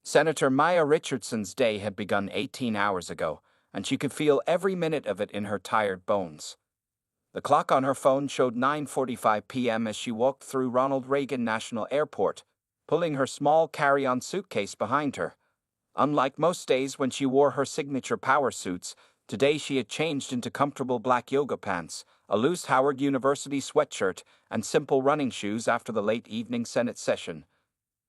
Senator Maya Richardson's day had begun 18 hours ago, and she could feel every minute of it in her tired bones. The clock on her phone showed 9:45 p.m. as she walked through Ronald Reagan National Airport, pulling her small carry-on suitcase behind her. Unlike most days when she wore her signature power suits, today she had changed into comfortable black yoga pants, a loose Howard University sweatshirt, and simple running shoes after the late evening Senate session.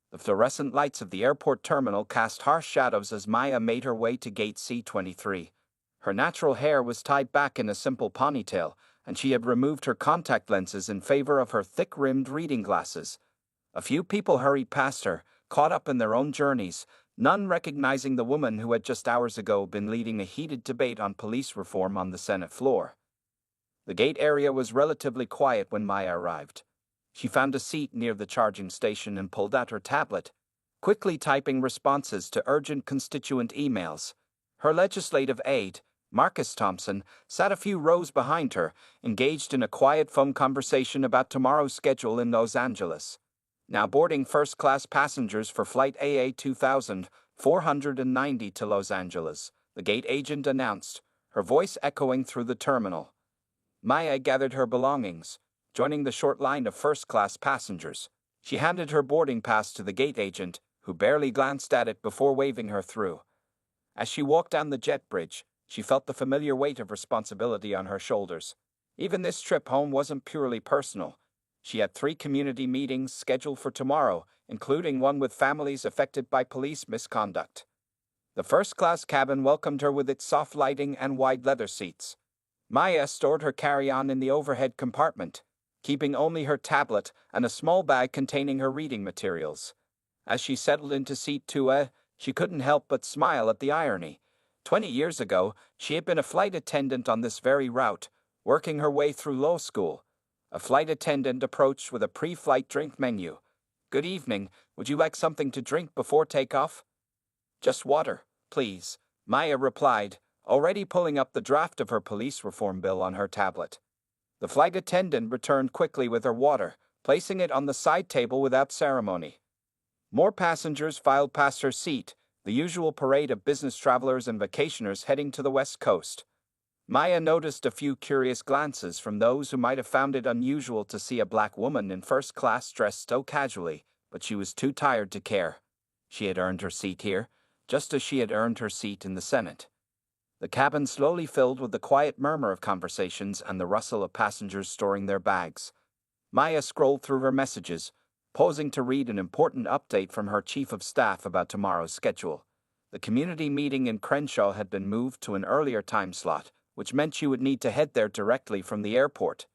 The fluorescent lights of the airport terminal cast harsh shadows as Maya made her way to gate C-23. Her natural hair was tied back in a simple ponytail, and she had removed her contact lenses in favor of her thick-rimmed reading glasses. A few people hurried past her, caught up in their own journeys, none recognizing the woman who had just hours ago been leading a heated debate on police reform on the Senate floor. The gate area was relatively quiet when Maya arrived. She found a seat near the charging station and pulled out her tablet, quickly typing responses to urgent constituent emails. Her legislative aide, Marcus Thompson, sat a few rows behind her, engaged in a quiet phone conversation about tomorrow's schedule in Los Angeles. Now boarding first-class passengers for Flight AA 2490 to Los Angeles, the gate agent announced, her voice echoing through the terminal. Maya gathered her belongings, joining the short line of first-class passengers. She handed her boarding pass to the gate agent, who barely glanced at it before waving her through. As she walked down the jet bridge, she felt the familiar weight of responsibility on her shoulders. Even this trip home wasn't purely personal. She had 3 community meetings scheduled for tomorrow, including one with families affected by police misconduct. The first-class cabin welcomed her with its soft lighting and wide leather seats. Maya stored her carry-on in the overhead compartment, keeping only her tablet and a small bag containing her reading materials. As she settled into seat 2A, she couldn't help but smile at the irony. 20 years ago, she had been a flight attendant on this very route, working her way through law school. A flight attendant approached with a pre-flight drink menu. "Good evening, would you like something to drink before takeoff?" "Just water, please," Maya replied, already pulling up the draft of her police reform bill on her tablet. The flight attendant returned quickly with her water, placing it on the side table without ceremony. More passengers filed past her seat, the usual parade of business travelers and vacationers heading to the West Coast. Maya noticed a few curious glances from those who might have found it unusual to see a black woman in first class dressed so casually, but she was too tired to care. She had earned her seat here, just as she had earned her seat in the Senate. The cabin slowly filled with the quiet murmur of conversations and the rustle of passengers storing their bags. Maya scrolled through her messages, pausing to read an important update from her chief of staff about tomorrow's schedule. The community meeting in Crenshaw had been moved to an earlier time slot, which meant she would need to head there directly from the airport.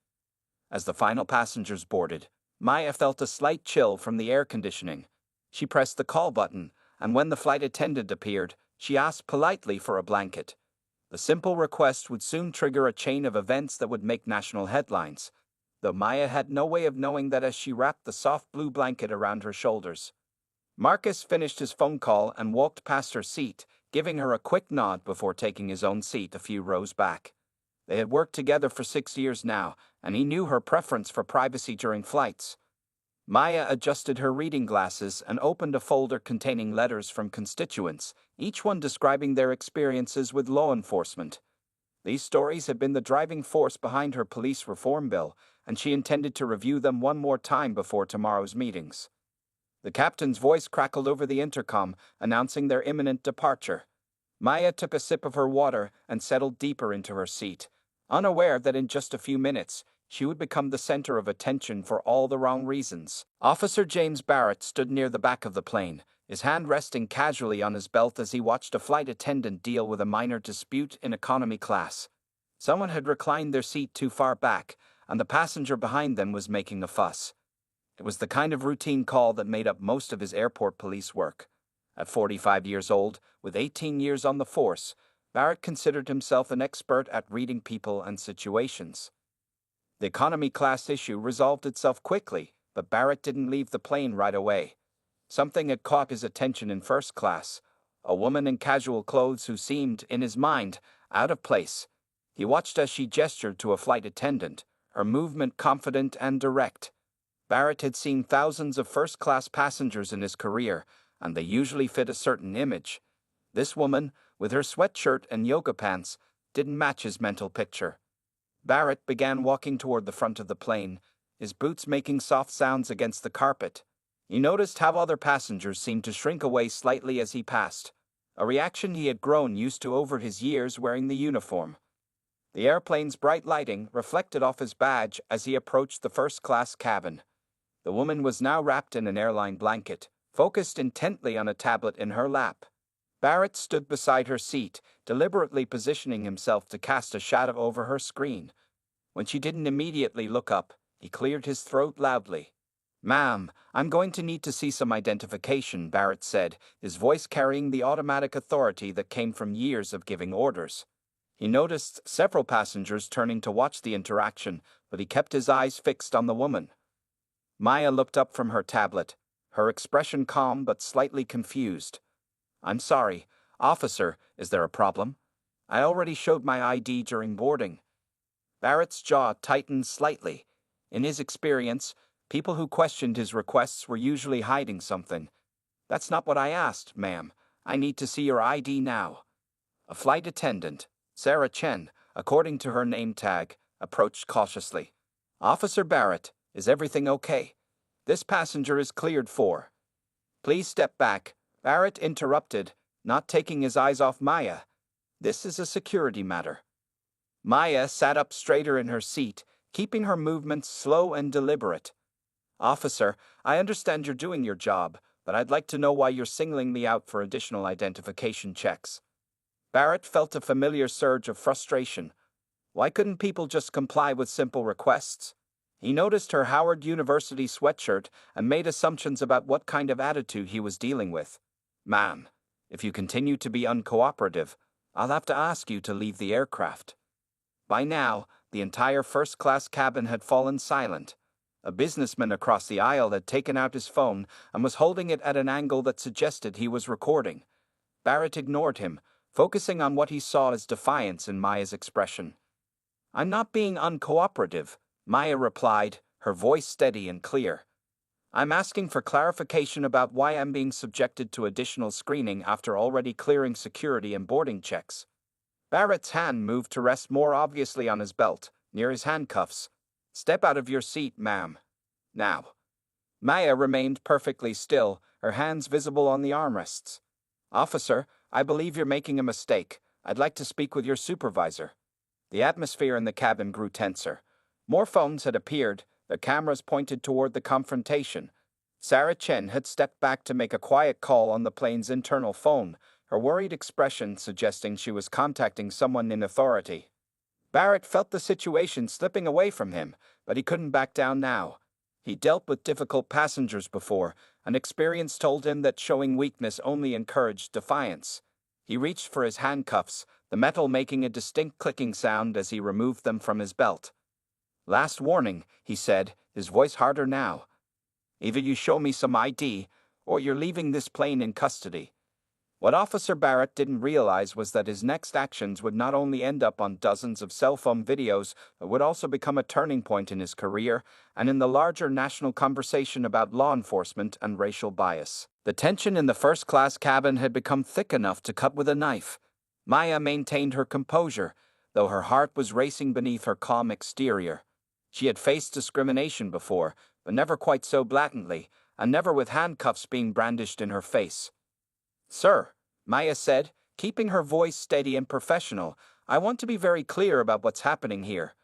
As the final passengers boarded, Maya felt a slight chill from the air conditioning. She pressed the call button, and when the flight attendant appeared, she asked politely for a blanket. The simple request would soon trigger a chain of events that would make national headlines, though Maya had no way of knowing that as she wrapped the soft blue blanket around her shoulders. Marcus finished his phone call and walked past her seat, giving her a quick nod before taking his own seat a few rows back. They had worked together for 6 years now, and he knew her preference for privacy during flights. Maya adjusted her reading glasses and opened a folder containing letters from constituents, each one describing their experiences with law enforcement. These stories had been the driving force behind her police reform bill, and she intended to review them one more time before tomorrow's meetings. The captain's voice crackled over the intercom, announcing their imminent departure. Maya took a sip of her water and settled deeper into her seat, unaware that in just a few minutes, she would become the center of attention for all the wrong reasons. Officer James Barrett stood near the back of the plane, his hand resting casually on his belt as he watched a flight attendant deal with a minor dispute in economy class. Someone had reclined their seat too far back, and the passenger behind them was making a fuss. It was the kind of routine call that made up most of his airport police work. At 45 years old, with 18 years on the force, Barrett considered himself an expert at reading people and situations. The economy class issue resolved itself quickly, but Barrett didn't leave the plane right away. Something had caught his attention in first class, a woman in casual clothes who seemed, in his mind, out of place. He watched as she gestured to a flight attendant, her movement confident and direct. Barrett had seen thousands of first-class passengers in his career, and they usually fit a certain image. This woman, with her sweatshirt and yoga pants, didn't match his mental picture. Barrett began walking toward the front of the plane, his boots making soft sounds against the carpet. He noticed how other passengers seemed to shrink away slightly as he passed, a reaction he had grown used to over his years wearing the uniform. The airplane's bright lighting reflected off his badge as he approached the first-class cabin. The woman was now wrapped in an airline blanket, focused intently on a tablet in her lap. Barrett stood beside her seat, deliberately positioning himself to cast a shadow over her screen. When she didn't immediately look up, he cleared his throat loudly. "Ma'am, I'm going to need to see some identification," Barrett said, his voice carrying the automatic authority that came from years of giving orders. He noticed several passengers turning to watch the interaction, but he kept his eyes fixed on the woman. Maya looked up from her tablet, her expression calm but slightly confused. "I'm sorry. Officer, is there a problem? I already showed my ID during boarding." Barrett's jaw tightened slightly. In his experience, people who questioned his requests were usually hiding something. "That's not what I asked, ma'am. I need to see your ID now." A flight attendant, Sarah Chen, according to her name tag, approached cautiously. "Officer Barrett, is everything okay? This passenger is cleared for." "Please step back," Barrett interrupted, not taking his eyes off Maya. "This is a security matter." Maya sat up straighter in her seat, keeping her movements slow and deliberate. "Officer, I understand you're doing your job, but I'd like to know why you're singling me out for additional identification checks." Barrett felt a familiar surge of frustration. Why couldn't people just comply with simple requests? He noticed her Howard University sweatshirt and made assumptions about what kind of attitude he was dealing with. "Ma'am, if you continue to be uncooperative, I'll have to ask you to leave the aircraft." By now, the entire first-class cabin had fallen silent. A businessman across the aisle had taken out his phone and was holding it at an angle that suggested he was recording. Barrett ignored him, focusing on what he saw as defiance in Maya's expression. "I'm not being uncooperative," Maya replied, her voice steady and clear. "I'm asking for clarification about why I'm being subjected to additional screening after already clearing security and boarding checks." Barrett's hand moved to rest more obviously on his belt, near his handcuffs. "Step out of your seat, ma'am. Now." Maya remained perfectly still, her hands visible on the armrests. "Officer, I believe you're making a mistake. I'd like to speak with your supervisor." The atmosphere in the cabin grew tenser. More phones had appeared, their cameras pointed toward the confrontation. Sarah Chen had stepped back to make a quiet call on the plane's internal phone, her worried expression suggesting she was contacting someone in authority. Barrett felt the situation slipping away from him, but he couldn't back down now. He dealt with difficult passengers before, and experience told him that showing weakness only encouraged defiance. He reached for his handcuffs, the metal making a distinct clicking sound as he removed them from his belt. "Last warning," he said, his voice harder now. "Either you show me some ID, or you're leaving this plane in custody." What Officer Barrett didn't realize was that his next actions would not only end up on dozens of cell phone videos, but would also become a turning point in his career and in the larger national conversation about law enforcement and racial bias. The tension in the first-class cabin had become thick enough to cut with a knife. Maya maintained her composure, though her heart was racing beneath her calm exterior. She had faced discrimination before, but never quite so blatantly, and never with handcuffs being brandished in her face. "Sir," Maya said, keeping her voice steady and professional, "I want to be very clear about what's happening here.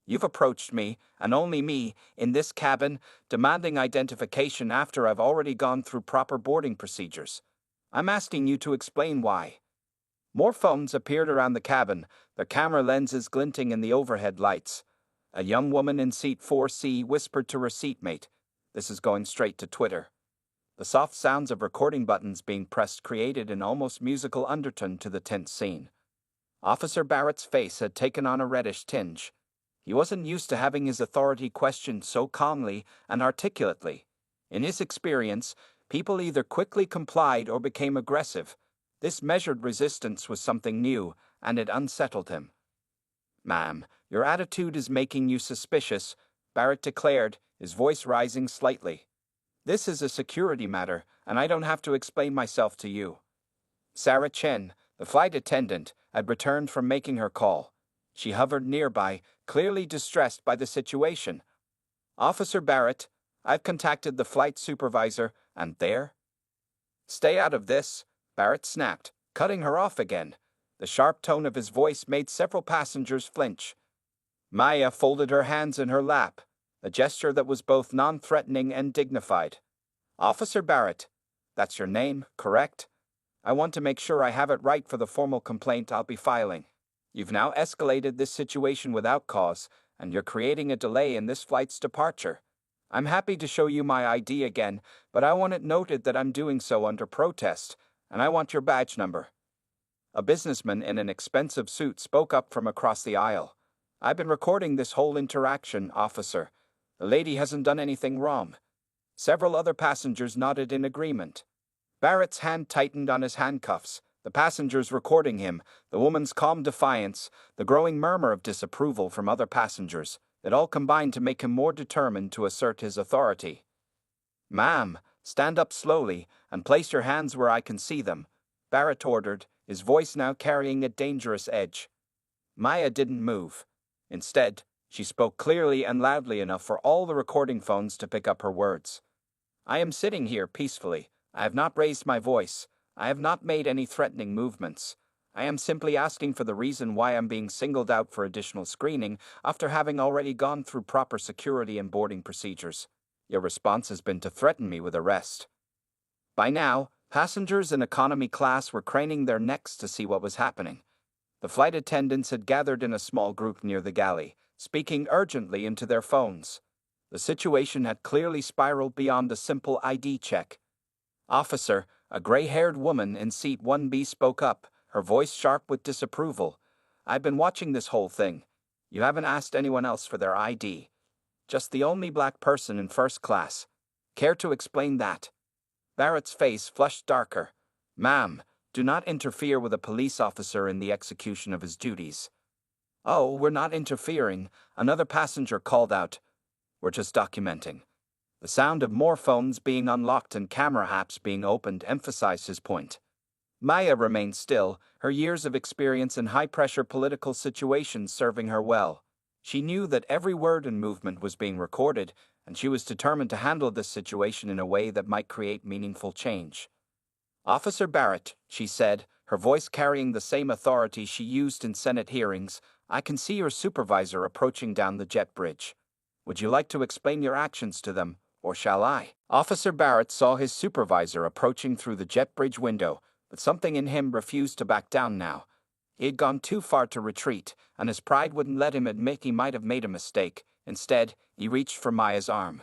You've approached me, and only me, in this cabin, demanding identification after I've already gone through proper boarding procedures. I'm asking you to explain why." More phones appeared around the cabin, their camera lenses glinting in the overhead lights. A young woman in seat 4C whispered to her seatmate, "This is going straight to Twitter." The soft sounds of recording buttons being pressed created an almost musical undertone to the tense scene. Officer Barrett's face had taken on a reddish tinge. He wasn't used to having his authority questioned so calmly and articulately. In his experience, people either quickly complied or became aggressive. This measured resistance was something new, and it unsettled him. "Ma'am, your attitude is making you suspicious," Barrett declared, his voice rising slightly. This is a security matter, and I don't have to explain myself to you. Sarah Chen, the flight attendant, had returned from making her call. She hovered nearby, clearly distressed by the situation. Officer Barrett, I've contacted the flight supervisor, and there? Stay out of this, Barrett snapped, cutting her off again. The sharp tone of his voice made several passengers flinch. Maya folded her hands in her lap, a gesture that was both non-threatening and dignified. Officer Barrett, that's your name, correct? I want to make sure I have it right for the formal complaint I'll be filing. You've now escalated this situation without cause, and you're creating a delay in this flight's departure. I'm happy to show you my ID again, but I want it noted that I'm doing so under protest, and I want your badge number. A businessman in an expensive suit spoke up from across the aisle. I've been recording this whole interaction, officer. The lady hasn't done anything wrong. Several other passengers nodded in agreement. Barrett's hand tightened on his handcuffs, the passengers recording him, the woman's calm defiance, the growing murmur of disapproval from other passengers, that all combined to make him more determined to assert his authority. Ma'am, stand up slowly and place your hands where I can see them, Barrett ordered, his voice now carrying a dangerous edge. Maya didn't move. Instead, she spoke clearly and loudly enough for all the recording phones to pick up her words. I am sitting here peacefully. I have not raised my voice. I have not made any threatening movements. I am simply asking for the reason why I'm being singled out for additional screening after having already gone through proper security and boarding procedures. Your response has been to threaten me with arrest. By now, passengers in economy class were craning their necks to see what was happening. The flight attendants had gathered in a small group near the galley, speaking urgently into their phones. The situation had clearly spiraled beyond a simple ID check. Officer, a gray-haired woman in seat 1B spoke up, her voice sharp with disapproval. I've been watching this whole thing. You haven't asked anyone else for their ID. Just the only black person in first class. Care to explain that? Barrett's face flushed darker. Ma'am, do not interfere with a police officer in the execution of his duties. Oh, we're not interfering, another passenger called out. We're just documenting. The sound of more phones being unlocked and camera apps being opened emphasized his point. Maya remained still, her years of experience in high-pressure political situations serving her well. She knew that every word and movement was being recorded, and she was determined to handle this situation in a way that might create meaningful change. Officer Barrett, she said, her voice carrying the same authority she used in Senate hearings, I can see your supervisor approaching down the jet bridge. Would you like to explain your actions to them, or shall I? Officer Barrett saw his supervisor approaching through the jet bridge window, but something in him refused to back down now. He had gone too far to retreat, and his pride wouldn't let him admit he might have made a mistake. Instead, he reached for Maya's arm.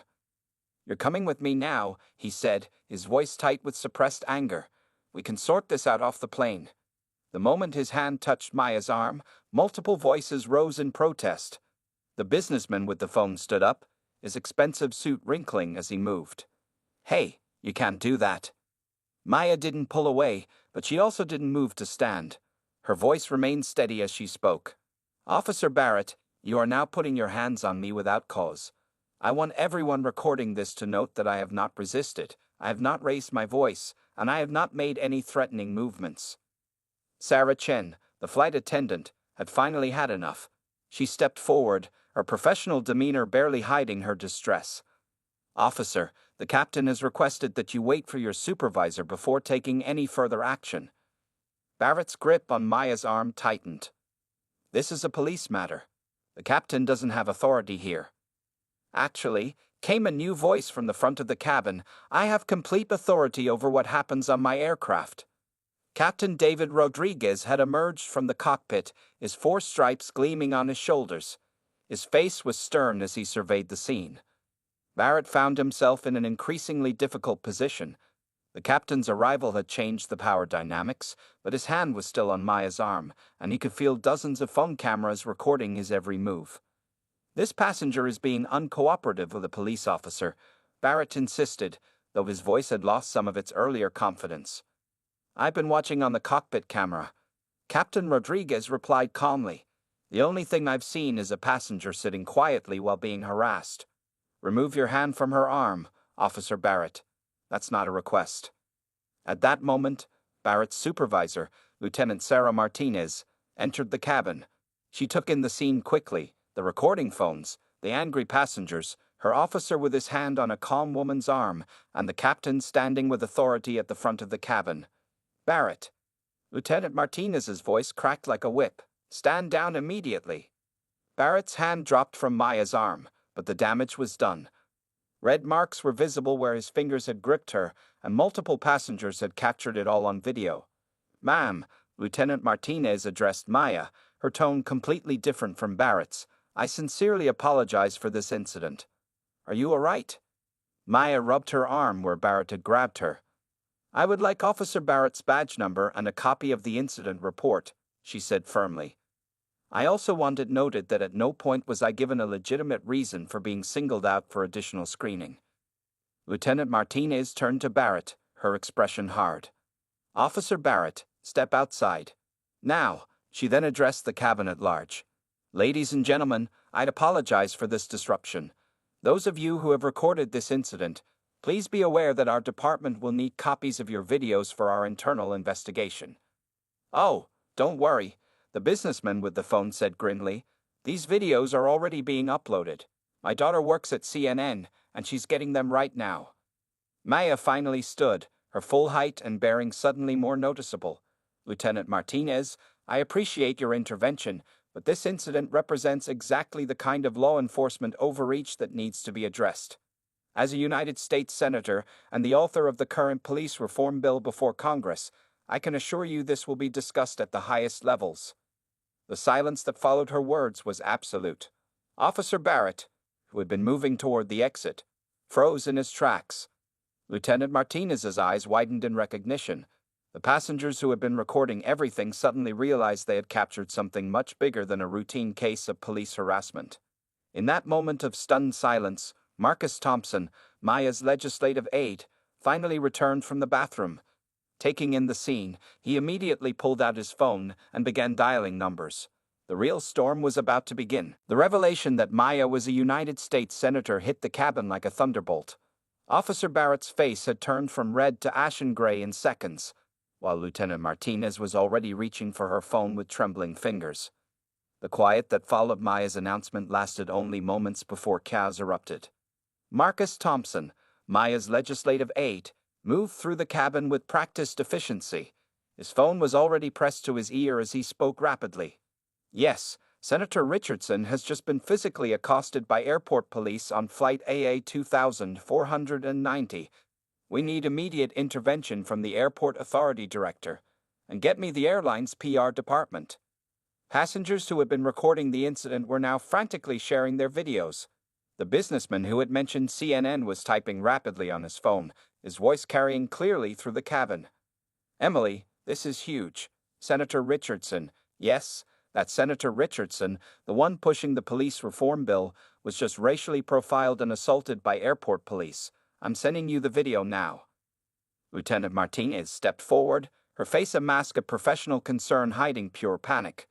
You're coming with me now, he said, his voice tight with suppressed anger. We can sort this out off the plane. The moment his hand touched Maya's arm, multiple voices rose in protest. The businessman with the phone stood up, his expensive suit wrinkling as he moved. Hey, you can't do that. Maya didn't pull away, but she also didn't move to stand. Her voice remained steady as she spoke. Officer Barrett, you are now putting your hands on me without cause. I want everyone recording this to note that I have not resisted, I have not raised my voice, and I have not made any threatening movements. Sarah Chen, the flight attendant, had finally had enough. She stepped forward, her professional demeanor barely hiding her distress. Officer, the captain has requested that you wait for your supervisor before taking any further action. Barrett's grip on Maya's arm tightened. This is a police matter. The captain doesn't have authority here. Actually, came a new voice from the front of the cabin. I have complete authority over what happens on my aircraft. Captain David Rodriguez had emerged from the cockpit, his 4 stripes gleaming on his shoulders. His face was stern as he surveyed the scene. Barrett found himself in an increasingly difficult position. The captain's arrival had changed the power dynamics, but his hand was still on Maya's arm, and he could feel dozens of phone cameras recording his every move. This passenger is being uncooperative with a police officer, Barrett insisted, though his voice had lost some of its earlier confidence. I've been watching on the cockpit camera. Captain Rodriguez replied calmly. The only thing I've seen is a passenger sitting quietly while being harassed. Remove your hand from her arm, Officer Barrett. That's not a request. At that moment, Barrett's supervisor, Lieutenant Sarah Martinez, entered the cabin. She took in the scene quickly, the recording phones, the angry passengers, her officer with his hand on a calm woman's arm, and the captain standing with authority at the front of the cabin. Barrett. Lieutenant Martinez's voice cracked like a whip. Stand down immediately. Barrett's hand dropped from Maya's arm, but the damage was done. Red marks were visible where his fingers had gripped her, and multiple passengers had captured it all on video. Ma'am, Lieutenant Martinez addressed Maya, her tone completely different from Barrett's. I sincerely apologize for this incident. Are you all right? Maya rubbed her arm where Barrett had grabbed her. I would like Officer Barrett's badge number and a copy of the incident report, she said firmly. I also want it noted that at no point was I given a legitimate reason for being singled out for additional screening. Lieutenant Martinez turned to Barrett, her expression hard. Officer Barrett, step outside. Now, she then addressed the cabin at large. Ladies and gentlemen, I'd apologize for this disruption. Those of you who have recorded this incident, please be aware that our department will need copies of your videos for our internal investigation. Oh, don't worry. The businessman with the phone said grimly, these videos are already being uploaded. My daughter works at CNN, and she's getting them right now. Maya finally stood, her full height and bearing suddenly more noticeable. Lieutenant Martinez, I appreciate your intervention, but this incident represents exactly the kind of law enforcement overreach that needs to be addressed. As a United States Senator and the author of the current police reform bill before Congress, I can assure you this will be discussed at the highest levels. The silence that followed her words was absolute. Officer Barrett, who had been moving toward the exit, froze in his tracks. Lieutenant Martinez's eyes widened in recognition. The passengers who had been recording everything suddenly realized they had captured something much bigger than a routine case of police harassment. In that moment of stunned silence, Marcus Thompson, Maya's legislative aide, finally returned from the bathroom. Taking in the scene, he immediately pulled out his phone and began dialing numbers. The real storm was about to begin. The revelation that Maya was a United States Senator hit the cabin like a thunderbolt. Officer Barrett's face had turned from red to ashen gray in seconds, while Lieutenant Martinez was already reaching for her phone with trembling fingers. The quiet that followed Maya's announcement lasted only moments before chaos erupted. Marcus Thompson, Maya's legislative aide, moved through the cabin with practiced efficiency. His phone was already pressed to his ear as he spoke rapidly. Yes, Senator Richardson has just been physically accosted by airport police on flight AA 2490. We need immediate intervention from the airport authority director, and get me the airline's PR department. Passengers who had been recording the incident were now frantically sharing their videos. The businessman who had mentioned CNN was typing rapidly on his phone, his voice carrying clearly through the cabin. Emily, this is huge. Senator Richardson, yes, that Senator Richardson, the one pushing the police reform bill, was just racially profiled and assaulted by airport police. I'm sending you the video now. Lieutenant Martinez stepped forward, her face a mask of professional concern hiding pure panic.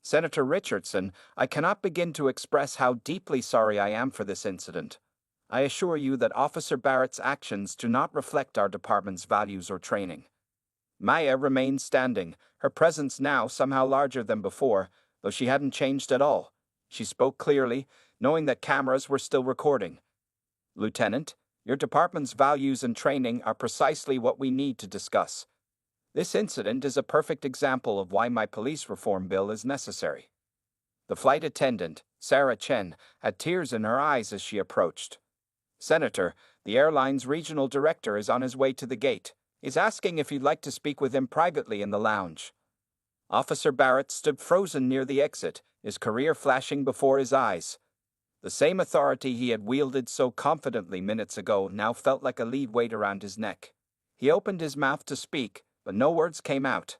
Senator Richardson, I cannot begin to express how deeply sorry I am for this incident. I assure you that Officer Barrett's actions do not reflect our department's values or training. Maya remained standing, her presence now somehow larger than before, though she hadn't changed at all. She spoke clearly, knowing that cameras were still recording. Lieutenant, your department's values and training are precisely what we need to discuss. This incident is a perfect example of why my police reform bill is necessary. The flight attendant, Sarah Chen, had tears in her eyes as she approached. Senator, the airline's regional director is on his way to the gate. He's asking if you'd like to speak with him privately in the lounge. Officer Barrett stood frozen near the exit, his career flashing before his eyes. The same authority he had wielded so confidently minutes ago now felt like a lead weight around his neck. He opened his mouth to speak, but no words came out.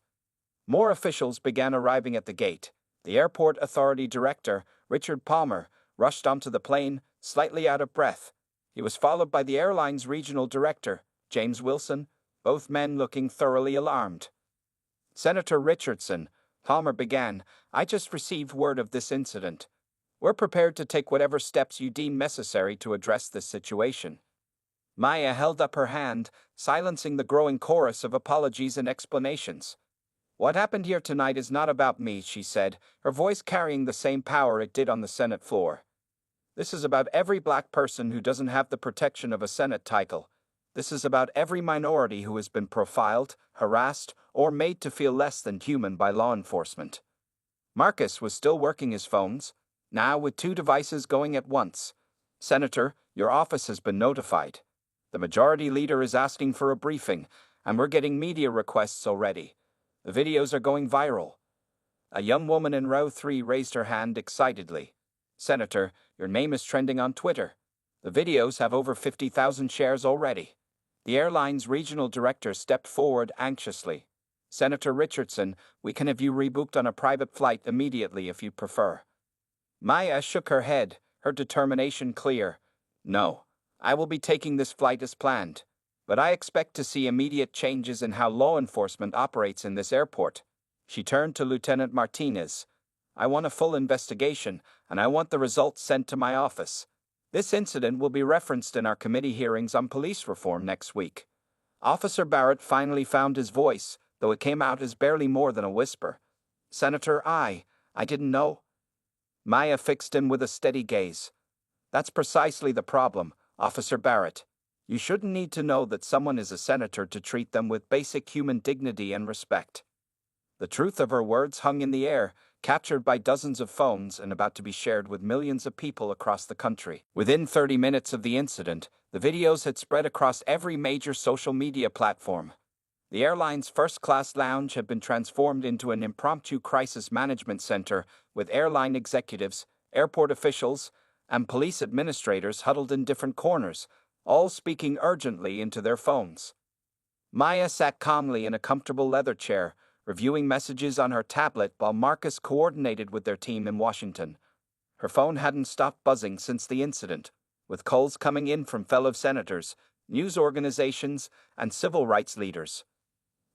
More officials began arriving at the gate. The airport authority director, Richard Palmer, rushed onto the plane, slightly out of breath. He was followed by the airline's regional director, James Wilson, both men looking thoroughly alarmed. Senator Richardson, Palmer began, I just received word of this incident. We're prepared to take whatever steps you deem necessary to address this situation. Maya held up her hand, silencing the growing chorus of apologies and explanations. What happened here tonight is not about me, she said, her voice carrying the same power it did on the Senate floor. This is about every black person who doesn't have the protection of a Senate title. This is about every minority who has been profiled, harassed, or made to feel less than human by law enforcement. Marcus was still working his phones, now with 2 devices going at once. Senator, your office has been notified. The majority leader is asking for a briefing, and we're getting media requests already. The videos are going viral. A young woman in row 3 raised her hand excitedly. Senator, your name is trending on Twitter. The videos have over 50,000 shares already. The airline's regional director stepped forward anxiously. Senator Richardson, we can have you rebooked on a private flight immediately if you prefer. Maya shook her head, her determination clear. No, I will be taking this flight as planned. But I expect to see immediate changes in how law enforcement operates in this airport. She turned to Lieutenant Martinez. I want a full investigation, and I want the results sent to my office. This incident will be referenced in our committee hearings on police reform next week. Officer Barrett finally found his voice, though it came out as barely more than a whisper. Senator, I didn't know. Maya fixed him with a steady gaze. That's precisely the problem, Officer Barrett. You shouldn't need to know that someone is a senator to treat them with basic human dignity and respect. The truth of her words hung in the air, captured by dozens of phones and about to be shared with millions of people across the country. Within 30 minutes of the incident, the videos had spread across every major social media platform. The airline's first-class lounge had been transformed into an impromptu crisis management center with airline executives, airport officials, and police administrators huddled in different corners, all speaking urgently into their phones. Maya sat calmly in a comfortable leather chair, reviewing messages on her tablet while Marcus coordinated with their team in Washington. Her phone hadn't stopped buzzing since the incident, with calls coming in from fellow senators, news organizations, and civil rights leaders.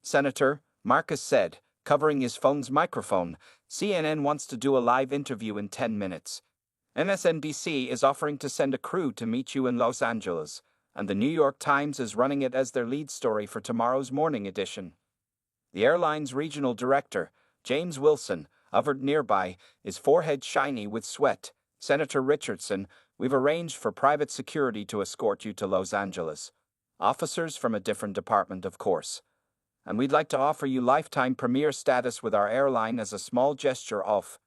Senator, Marcus said, covering his phone's microphone, CNN wants to do a live interview in 10 minutes. MSNBC is offering to send a crew to meet you in Los Angeles, and the New York Times is running it as their lead story for tomorrow's morning edition. The airline's regional director, James Wilson, hovered nearby, his forehead shiny with sweat. Senator Richardson, we've arranged for private security to escort you to Los Angeles. Officers from a different department, of course. And we'd like to offer you lifetime premier status with our airline as a small gesture of...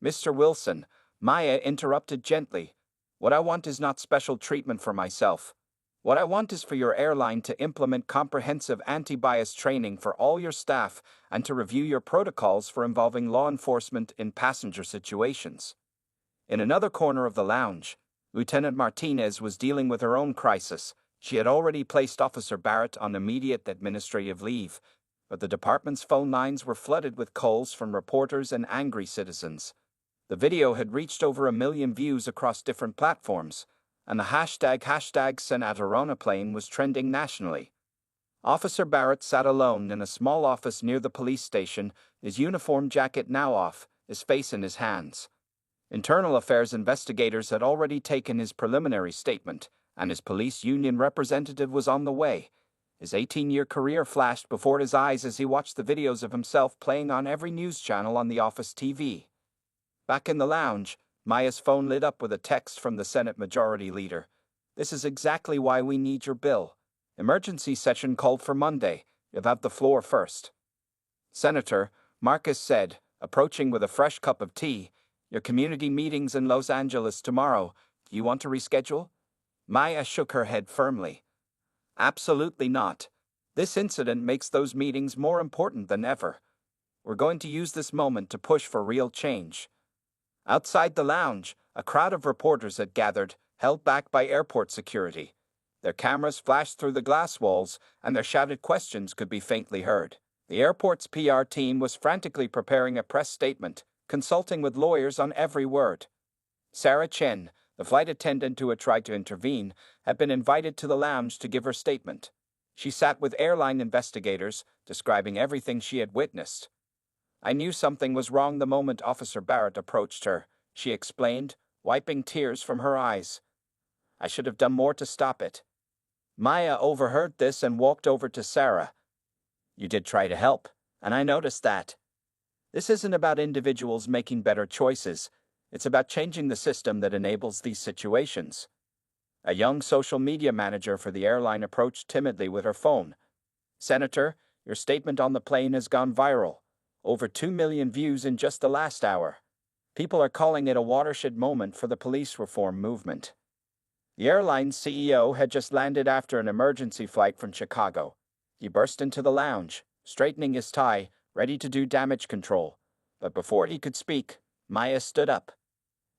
Mr. Wilson, Maya interrupted gently. What I want is not special treatment for myself. What I want is for your airline to implement comprehensive anti-bias training for all your staff and to review your protocols for involving law enforcement in passenger situations. In another corner of the lounge, Lieutenant Martinez was dealing with her own crisis. She had already placed Officer Barrett on immediate administrative leave, but the department's phone lines were flooded with calls from reporters and angry citizens. The video had reached over 1 million views across different platforms, and the hashtag #SenatorOnaplane was trending nationally. Officer Barrett sat alone in a small office near the police station, his uniform jacket now off, his face in his hands. Internal affairs investigators had already taken his preliminary statement, and his police union representative was on the way. His 18-year career flashed before his eyes as he watched the videos of himself playing on every news channel on the office TV. Back in the lounge, Maya's phone lit up with a text from the Senate Majority Leader. This is exactly why we need your bill. Emergency session called for Monday. You'll have the floor first. Senator, Marcus said, approaching with a fresh cup of tea, your community meeting's in Los Angeles tomorrow. Do you want to reschedule? Maya shook her head firmly. Absolutely not. This incident makes those meetings more important than ever. We're going to use this moment to push for real change. Outside the lounge, a crowd of reporters had gathered, held back by airport security. Their cameras flashed through the glass walls, and their shouted questions could be faintly heard. The airport's PR team was frantically preparing a press statement, consulting with lawyers on every word. Sarah Chen, the flight attendant who had tried to intervene, had been invited to the lounge to give her statement. She sat with airline investigators, describing everything she had witnessed. I knew something was wrong the moment Officer Barrett approached her, she explained, wiping tears from her eyes. I should have done more to stop it. Maya overheard this and walked over to Sarah. You did try to help, and I noticed that. This isn't about individuals making better choices. It's about changing the system that enables these situations. A young social media manager for the airline approached timidly with her phone. Senator, your statement on the plane has gone viral. Over 2 million views in just the last hour. People are calling it a watershed moment for the police reform movement. The airline's CEO had just landed after an emergency flight from Chicago. He burst into the lounge, straightening his tie, ready to do damage control. But before he could speak, Maya stood up.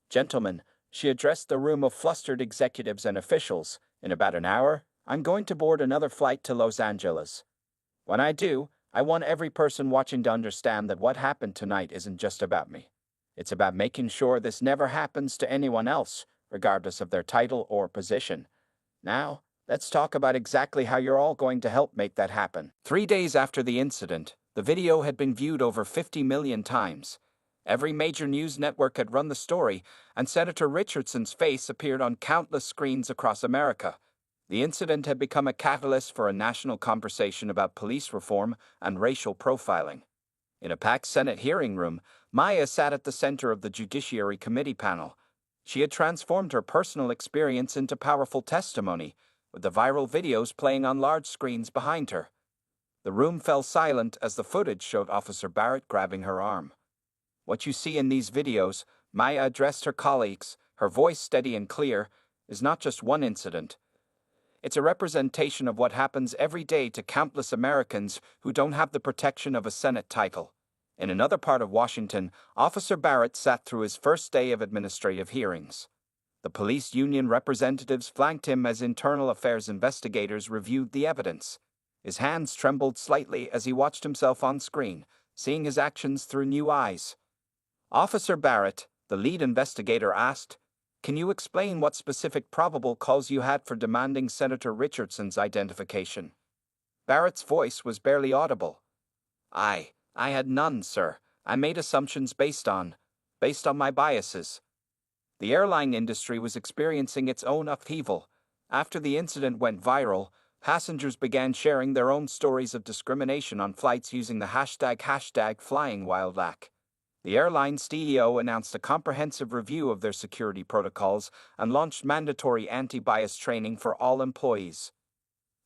Gentlemen, she addressed the room of flustered executives and officials. In about an hour, I'm going to board another flight to Los Angeles. When I do, I want every person watching to understand that what happened tonight isn't just about me. It's about making sure this never happens to anyone else, regardless of their title or position. Now, let's talk about exactly how you're all going to help make that happen. 3 days after the incident, the video had been viewed over 50 million times. Every major news network had run the story, and Senator Richardson's face appeared on countless screens across America. The incident had become a catalyst for a national conversation about police reform and racial profiling. In a packed Senate hearing room, Maya sat at the center of the Judiciary Committee panel. She had transformed her personal experience into powerful testimony, with the viral videos playing on large screens behind her. The room fell silent as the footage showed Officer Barrett grabbing her arm. What you see in these videos, Maya addressed her colleagues, her voice steady and clear, is not just one incident. It's a representation of what happens every day to countless Americans who don't have the protection of a Senate title. In another part of Washington, Officer Barrett sat through his first day of administrative hearings. The police union representatives flanked him as internal affairs investigators reviewed the evidence. His hands trembled slightly as he watched himself on screen, seeing his actions through new eyes. Officer Barrett, the lead investigator, asked, "Can you explain what specific probable cause you had for demanding Senator Richardson's identification?" Barrett's voice was barely audible. I had none, sir. I made assumptions based on my biases. The airline industry was experiencing its own upheaval. After the incident went viral, passengers began sharing their own stories of discrimination on flights using the hashtag #FlyingWildLack. The airline's CEO announced a comprehensive review of their security protocols and launched mandatory anti-bias training for all employees.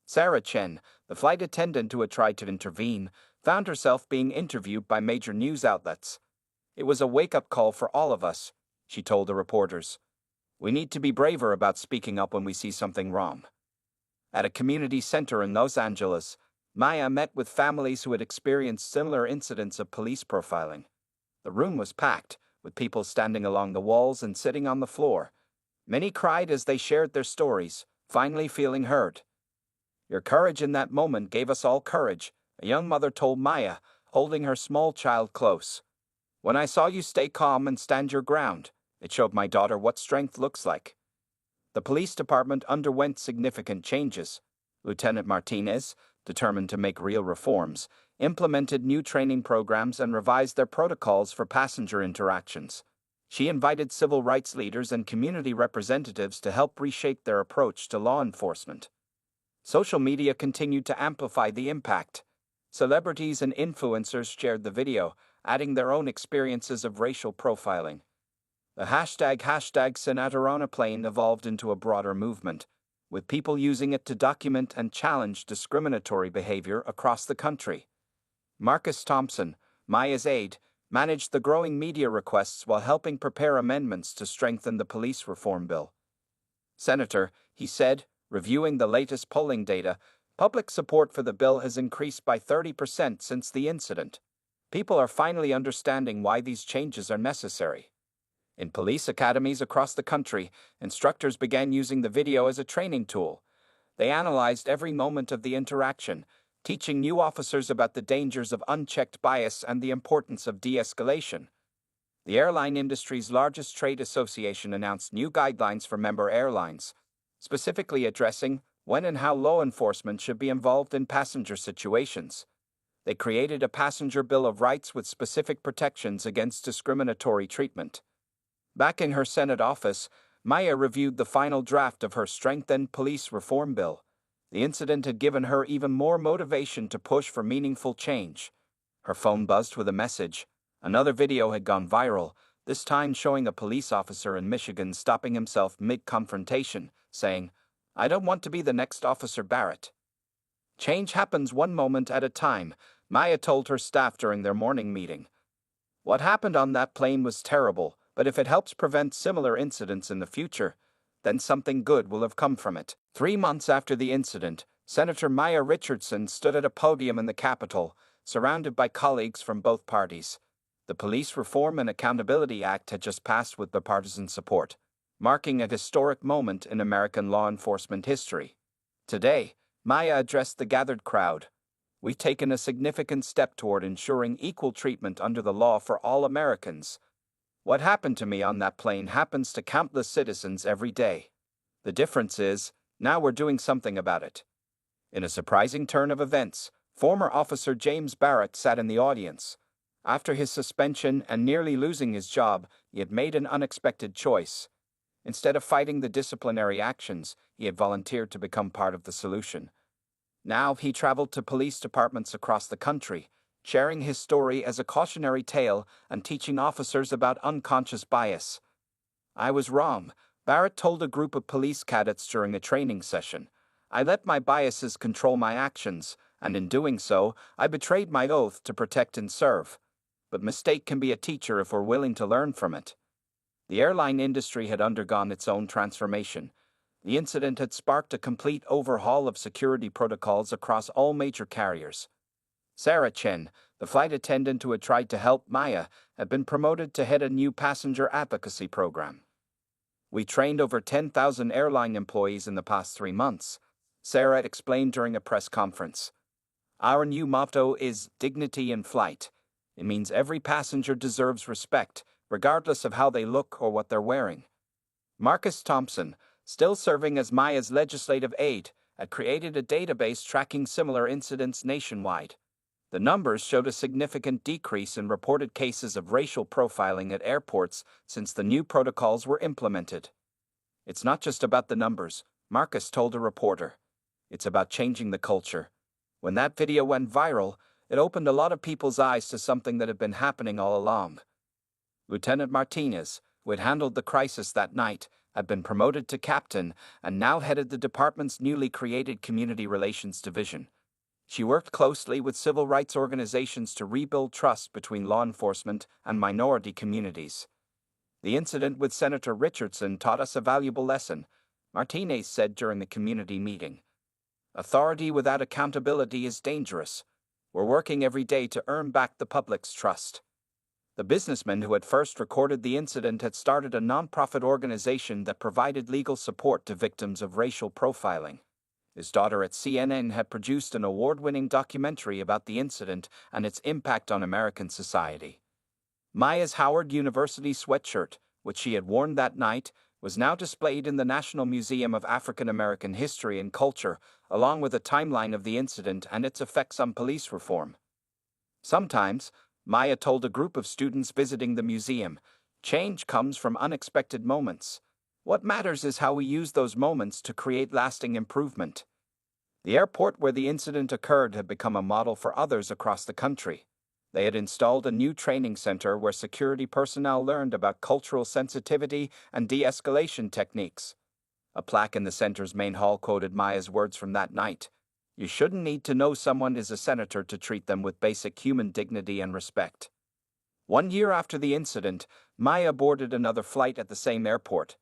Sarah Chen, the flight attendant who had tried to intervene, found herself being interviewed by major news outlets. "It was a wake-up call for all of us," she told the reporters. "We need to be braver about speaking up when we see something wrong." At a community center in Los Angeles, Maya met with families who had experienced similar incidents of police profiling. The room was packed, with people standing along the walls and sitting on the floor. Many cried as they shared their stories, finally feeling heard. "Your courage in that moment gave us all courage," a young mother told Maya, holding her small child close. "When I saw you stay calm and stand your ground, it showed my daughter what strength looks like." The police department underwent significant changes. Lieutenant Martinez, determined to make real reforms, implemented new training programs and revised their protocols for passenger interactions. She invited civil rights leaders and community representatives to help reshape their approach to law enforcement. Social media continued to amplify the impact. Celebrities and influencers shared the video, adding their own experiences of racial profiling. The hashtag Senator on a Plane evolved into a broader movement, with people using it to document and challenge discriminatory behavior across the country. Marcus Thompson, Maya's aide, managed the growing media requests while helping prepare amendments to strengthen the police reform bill. "Senator," he said, reviewing the latest polling data, "public support for the bill has increased by 30% since the incident. People are finally understanding why these changes are necessary." In police academies across the country, instructors began using the video as a training tool. They analyzed every moment of the interaction, teaching new officers about the dangers of unchecked bias and the importance of de-escalation. The airline industry's largest trade association announced new guidelines for member airlines, specifically addressing when and how law enforcement should be involved in passenger situations. They created a passenger Bill of Rights with specific protections against discriminatory treatment. Back in her Senate office, Maya reviewed the final draft of her strengthened police reform bill. The incident had given her even more motivation to push for meaningful change. Her phone buzzed with a message. Another video had gone viral, this time showing a police officer in Michigan stopping himself mid-confrontation, saying, "I don't want to be the next Officer Barrett." Change happens one moment at a time, Maya told her staff during their morning meeting. What happened on that plane was terrible, but if it helps prevent similar incidents in the future, then something good will have come from it. 3 months after the incident, Senator Maya Richardson stood at a podium in the Capitol, surrounded by colleagues from both parties. The Police Reform and Accountability Act had just passed with bipartisan support, marking a historic moment in American law enforcement history. Today, Maya addressed the gathered crowd. "We've taken a significant step toward ensuring equal treatment under the law for all Americans. What happened to me on that plane happens to countless citizens every day. The difference is, now we're doing something about it." In a surprising turn of events, former Officer James Barrett sat in the audience. After his suspension and nearly losing his job, he had made an unexpected choice. Instead of fighting the disciplinary actions, he had volunteered to become part of the solution. Now he traveled to police departments across the country, sharing his story as a cautionary tale and teaching officers about unconscious bias. "I was wrong," Barrett told a group of police cadets during a training session. "I let my biases control my actions, and in doing so, I betrayed my oath to protect and serve. But mistake can be a teacher if we're willing to learn from it." The airline industry had undergone its own transformation. The incident had sparked a complete overhaul of security protocols across all major carriers. Sarah Chen, the flight attendant who had tried to help Maya, had been promoted to head a new passenger advocacy program. "We trained over 10,000 airline employees in the past 3 months," Sarah explained during a press conference. "Our new motto is dignity in flight. It means every passenger deserves respect, regardless of how they look or what they're wearing." Marcus Thompson, still serving as Maya's legislative aide, had created a database tracking similar incidents nationwide. The numbers showed a significant decrease in reported cases of racial profiling at airports since the new protocols were implemented. "It's not just about the numbers," Marcus told a reporter. "It's about changing the culture." When that video went viral, it opened a lot of people's eyes to something that had been happening all along. Lieutenant Martinez, who had handled the crisis that night, had been promoted to captain and now headed the department's newly created Community Relations Division. She worked closely with civil rights organizations to rebuild trust between law enforcement and minority communities. "The incident with Senator Richardson taught us a valuable lesson," Martinez said during the community meeting. "Authority without accountability is dangerous. We're working every day to earn back the public's trust." The businessman who had first recorded the incident had started a nonprofit organization that provided legal support to victims of racial profiling. His daughter at CNN had produced an award-winning documentary about the incident and its impact on American society. Maya's Howard University sweatshirt, which she had worn that night, was now displayed in the National Museum of African American History and Culture, along with a timeline of the incident and its effects on police reform. Sometimes, Maya told a group of students visiting the museum, "Change comes from unexpected moments. What matters is how we use those moments to create lasting improvement." The airport where the incident occurred had become a model for others across the country. They had installed a new training center where security personnel learned about cultural sensitivity and de-escalation techniques. A plaque in the center's main hall quoted Maya's words from that night. "You shouldn't need to know someone is a senator to treat them with basic human dignity and respect." 1 year after the incident, Maya boarded another flight at the same airport.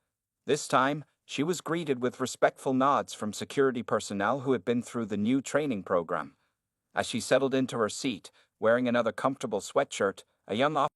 This time, she was greeted with respectful nods from security personnel who had been through the new training program. As she settled into her seat, wearing another comfortable sweatshirt, a young